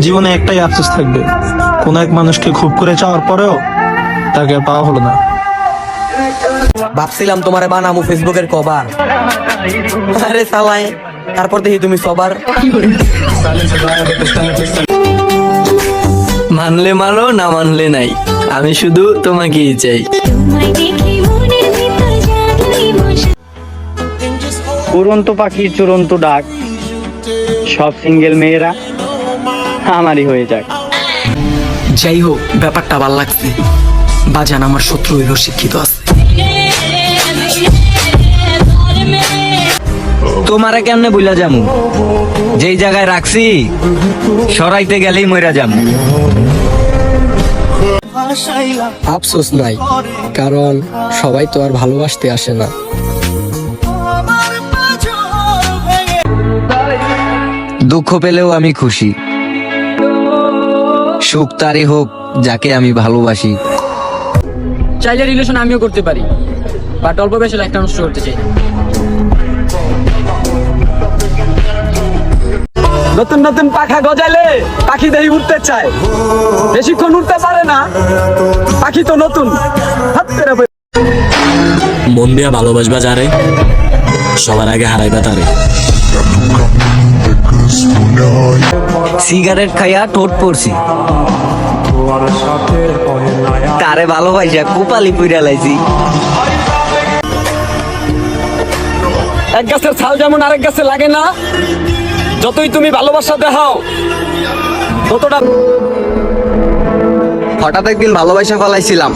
জীবনে একটাই আফসোস থাকবে, কোন এক মানুষকে খুব করে চাওয়ার পরেও তাকে আর পাওয়া হলো না। ভাবছিলাম তোমারে বানামু ফেসবুকের কভার, আরে সালাই তারপর দেখি তুমি সবার। মানলে মানো, না মানলে নাই, আমি শুধু তোমাকেই চাই। উড়ন্ত পাখির চূড়ন্ত ডাক, সব সিঙ্গেল মেয়েরা আমারই হয়ে যাক। যাই হোক, ব্যাপারটা ভাল লাগছে। বাজান আমার শত্রু হইল শিক্ষিত আছে। তোমারে কেমনে বুঝলা যামু, যেই জায়গায় রাখছি সরাইতে গেলেই মইরা যামু। আফসোস নাই, কারণ সবাই তো আর ভালোবাসতে আসে না। দুঃখ পেলেও আমি খুশি, সুখ তারই হোক যাকে আমি ভালোবাসি। চাইলে রিলেশন আমিও করতে পারি, বাট অল্প বেশি লাইফটা নষ্ট করতে চাই না। নতুন নতুন পাখা গজাইলে পাখি দেহি উঠতে চায়, বেশিক্ষণ উঠতে পারে না, পাখি তো নতুন। মন দিয়া ভালোবাসবা যারে, সবার আগে হারাইবা তারে। সিগারেট খাইয়া ঠোঁট পড়ছি, তারে ভালোবাসা কুপালি পুইরা লাইছি। এক গাছের ছাল যেমন আরেক গাছে লাগে না, যতই তুমি ভালোবাসা দেখাও ততটা। হঠাৎ একদিন ভালোবাসা ফলাইছিলাম,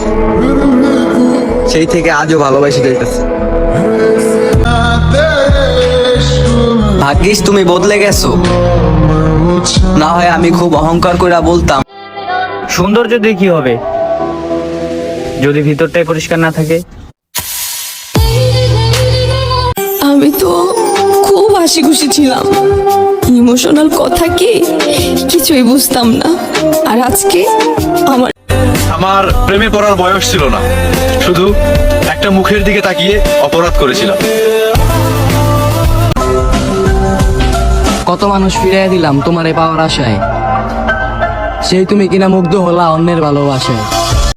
সেই থেকে আজও ভালোবাসি যাইতেছে। ভাগ্যিস তুমি বদলে গেছো, না হয় আমি খুব অহংকার করে বলতাম সৌন্দর্য দিয়ে কি হবে যদি ভিতরটাই পরিষ্কার না থাকে। আমি তো খুব হাসি খুশি ছিলাম, ইমোশনাল কথা কি কিছুই বুঝতাম না। আর আজকে আমার প্রেমে পড়ার বয়স ছিল না, শুধু একটা মুখের দিকে তাকিয়ে অপরাধ করেছিলাম। কত মানুষ ফিরিয়ে দিলাম তোমারে পাওয়ার আশায়, সেই তুমি কিনা মুগ্ধ হলা অন্যের ভালোবাসায়।